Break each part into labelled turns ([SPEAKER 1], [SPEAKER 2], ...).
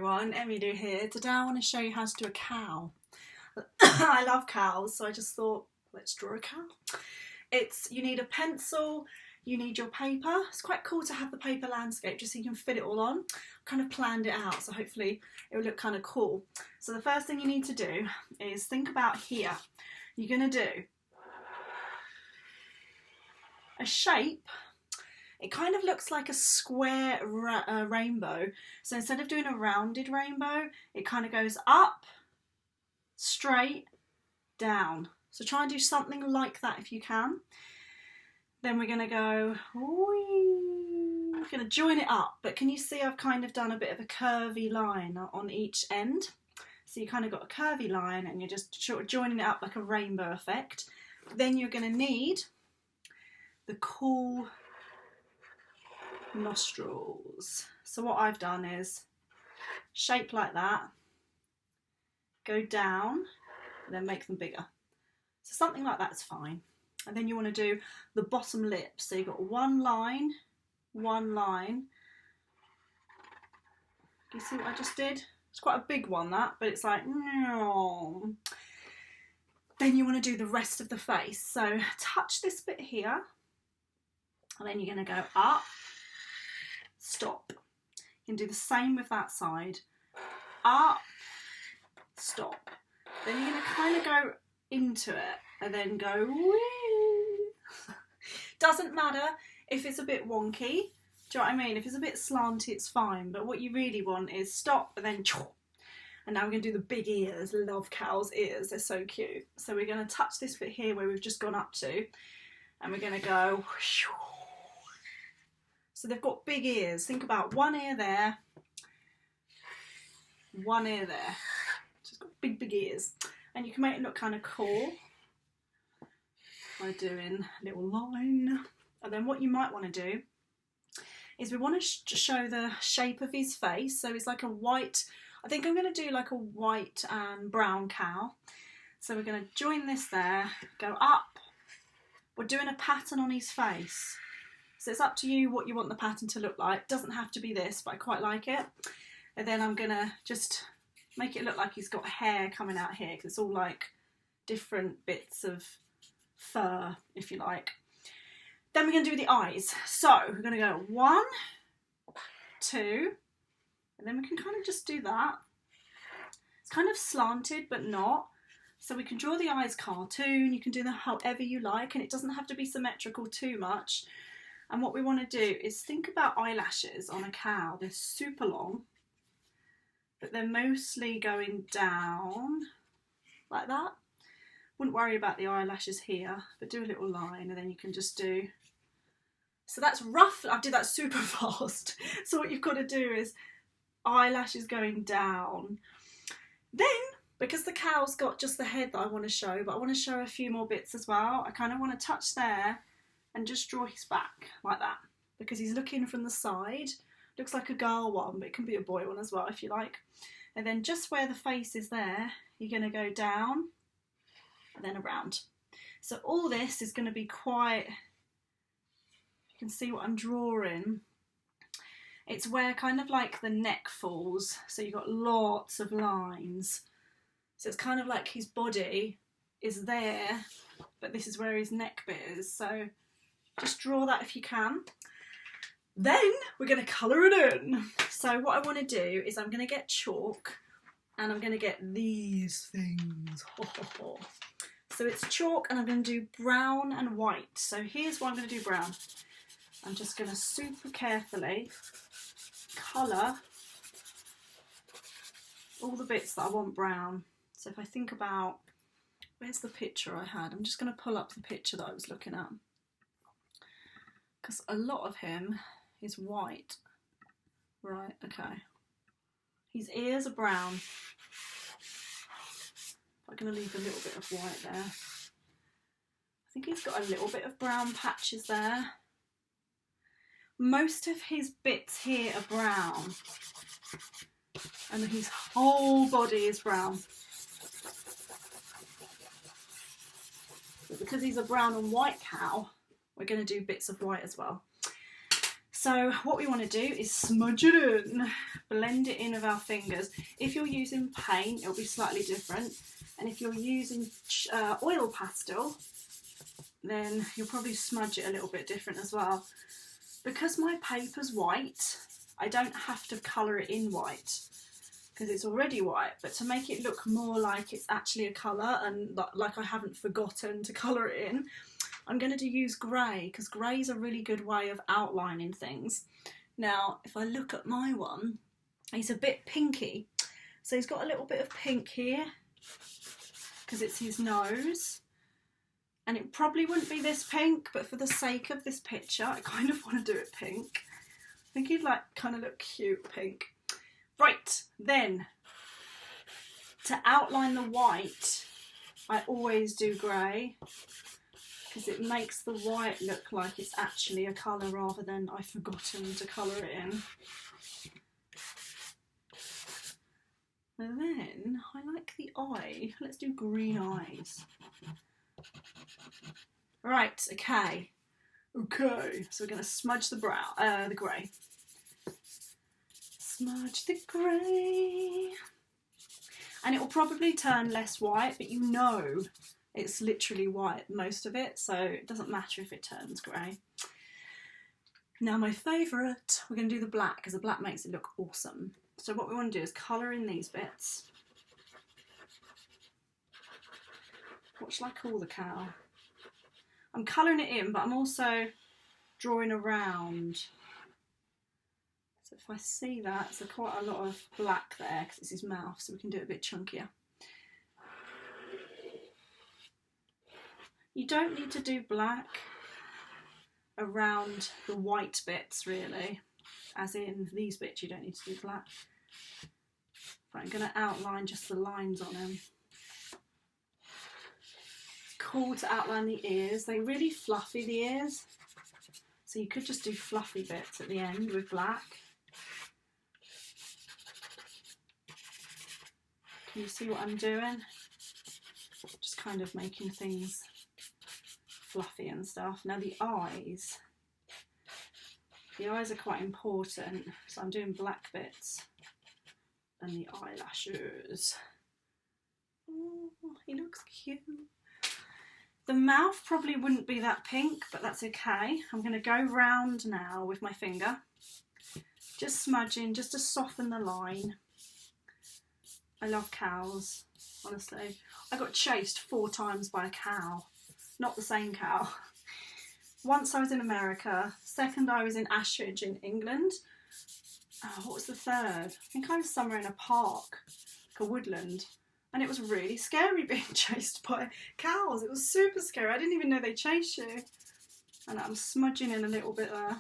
[SPEAKER 1] everyone, emmy-lou here. Today I want to show you how to do a cow. I love cows, so I just thought, let's draw a cow. You need a pencil, you need your paper. It's quite cool to have the paper landscape just so you can fit it all on. I've kind of planned it out, so hopefully it will look kind of cool. So the first thing you need to do is think about here. You're going to do a shape. It kind of looks like a square rainbow. So instead of doing a rounded rainbow, it kind of goes up, straight, down. So try and do something like that if you can. Then we're going to go, we're going to join it up. But can you see I've kind of done a bit of a curvy line on each end? So you kind of got a curvy line and you're just sort of joining it up like a rainbow effect. Then you're going to need the cool nostrils. So what I've done is shape like that, go down, and then make them bigger. So something like that's fine. And then you want to do the bottom lip. So you've got one line. You see what I just did? It's quite a big one, that, but it's like, no. Then you want to do the rest of the face. So touch this bit here, and then you're going to go up, stop. You can do the same with that side. Up, stop. Then you're going to kind of go into it and then go wee. Doesn't matter if it's a bit wonky. Do you know what I mean? If it's a bit slanty, it's fine. But what you really want is stop and then choo. And now we're going to do the big ears. Love cows' ears. They're so cute. So we're going to touch this bit here where we've just gone up to. And we're going to go whoosh. So they've got big ears. Think about one ear there, one ear there. Just got big ears. And you can make it look kind of cool by doing a little line. And then what you might want to do is we want to show the shape of his face. So it's like a white, I think I'm going to do like a white and brown cow. So we're going to join this there, go up. We're doing a pattern on his face. So it's up to you what you want the pattern to look like. It doesn't have to be this, but I quite like it. And then I'm going to just make it look like he's got hair coming out here, because it's all like different bits of fur, if you like. Then we're going to do the eyes. So we're going to go 1, 2, and then we can kind of just do that. It's kind of slanted, but not. So we can draw the eyes cartoon. You can do them however you like, and it doesn't have to be symmetrical too much. And what we want to do is think about eyelashes on a cow. They're super long, but they're mostly going down like that. Wouldn't worry about the eyelashes here, but do a little line, and then you can just do. So that's rough. I did that super fast. So what you've got to do is eyelashes going down. Then, because the cow's got just the head that I want to show, but I want to show a few more bits as well. I kind of want to touch there and just draw his back like that, because he's looking from the side. Looks like a girl one, but it can be a boy one as well if you like. And then just where the face is there, you're going to go down and then around. So all this is going to be quite, you can see what I'm drawing. It's where kind of like the neck falls. So you've got lots of lines. So it's kind of like his body is there, but this is where his neck bit is. So just draw that if you can. Then we're going to colour it in. So what I want to do is I'm going to get chalk and I'm going to get these things. So it's chalk and I'm going to do brown and white. So here's what I'm going to do brown. I'm just going to super carefully colour all the bits that I want brown. So if I think about, where's the picture I had? I'm just going to pull up the picture that I was looking at, because a lot of him is white. Right, okay. His ears are brown. I'm going to leave a little bit of white there. I think he's got a little bit of brown patches there. Most of his bits here are brown. And his whole body is brown. But because he's a brown and white cow, we're going to do bits of white as well. So what we want to do is smudge it in, blend it in with our fingers. If you're using paint, it'll be slightly different. And if you're using oil pastel, then you'll probably smudge it a little bit different as well. Because my paper's white, I don't have to colour it in white because it's already white, but to make it look more like it's actually a colour and like I haven't forgotten to colour it in, I'm going to use grey, because grey is a really good way of outlining things. Now, if I look at my one, he's a bit pinky, so he's got a little bit of pink here because it's his nose. And it probably wouldn't be this pink, but for the sake of this picture, I kind of want to do it pink. I think he'd like kind of look cute pink. Right, then, to outline the white, I always do grey, because it makes the white look like it's actually a colour rather than I've forgotten to colour it in. And then, I like the eye. Let's do green eyes. Right, okay. Okay, so we're going to smudge the the grey. Smudge the grey. And it will probably turn less white, but you know it's literally white, most of it, so it doesn't matter if it turns grey. Now my favourite, we're going to do the black, because the black makes it look awesome. So what we want to do is colour in these bits. What shall I call the cow? I'm colouring it in, but I'm also drawing around. So if I see that, so quite a lot of black there, because it's his mouth, so we can do it a bit chunkier. You don't need to do black around the white bits, really. As in, these bits you don't need to do black. But I'm going to outline just the lines on him. Cool to outline the ears. They're really fluffy, the ears, so you could just do fluffy bits at the end with black. Can you see what I'm doing? Just kind of making things fluffy and stuff. Now the eyes are quite important, so I'm doing black bits and the eyelashes. Oh, he looks cute. The mouth probably wouldn't be that pink, but that's okay. I'm going to go round now with my finger, just smudging, just to soften the line. I love cows, honestly. I got chased 4 times by a cow. Not the same cow. Once I was in America, second I was in Ashridge in England. What was the third? I think I was somewhere in a park, like a woodland. And it was really scary being chased by cows. It was super scary. I didn't even know they chased you. And I'm smudging in a little bit there.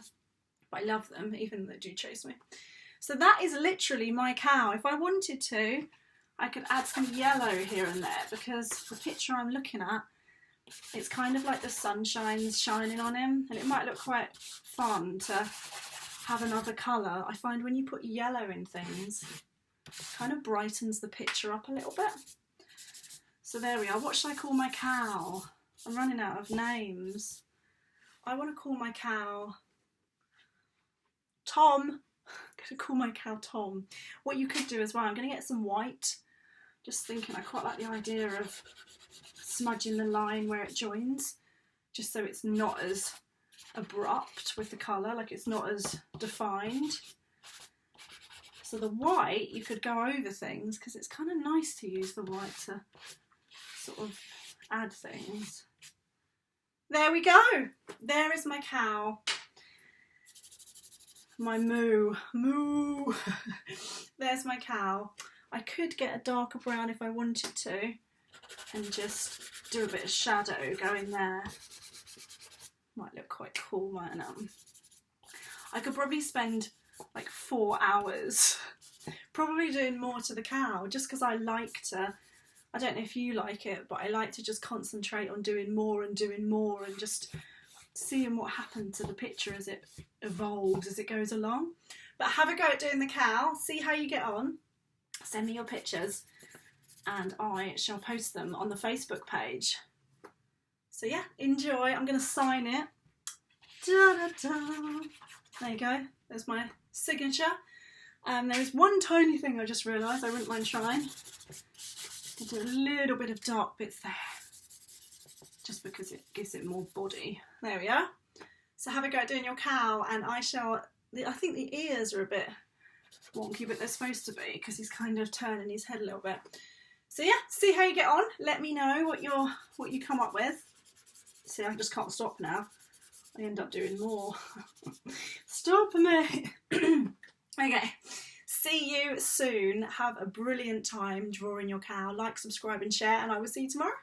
[SPEAKER 1] But I love them, even though they do chase me. So that is literally my cow. If I wanted to, I could add some yellow here and there, because the picture I'm looking at, it's kind of like the sunshine's shining on him. And it might look quite fun to have another colour. I find when you put yellow in things, kind of brightens the picture up a little bit. So there we are. What should I call my cow? I'm running out of names. I want to call my cow Tom. I'm going to call my cow Tom. What you could do as well, I'm going to get some white. Just thinking, I quite like the idea of smudging the line where it joins, just so it's not as abrupt with the colour, like it's not as defined. So the white, you could go over things, because it's kind of nice to use the white to sort of add things. There we go. There is my cow. My moo. Moo. There's my cow. I could get a darker brown if I wanted to, and just do a bit of shadow going there. Might look quite cool, mightn't it? I could probably spend like 4 hours probably doing more to the cow, just because I like to, I don't know if you like it, but I like to just concentrate on doing more and just seeing what happens to the picture as it evolves, as it goes along. But have a go at doing the cow, see how you get on, send me your pictures and I shall post them on the Facebook page. So yeah, enjoy. I'm going to sign it. Da, da, Da-da-da. There you go, there's my signature. There is one tiny thing I just realised I wouldn't mind trying. I'll do a little bit of dark bits there, just because it gives it more body. There we are. So have a go at doing your cow, and I think the ears are a bit wonky, but they're supposed to be, because he's kind of turning his head a little bit. So yeah, see how you get on. Let me know what you come up with. See, I just can't stop now. I end up doing more. Stop me. Okay, see you soon. Have a brilliant time drawing your cow. Like, subscribe and share, and I will see you tomorrow.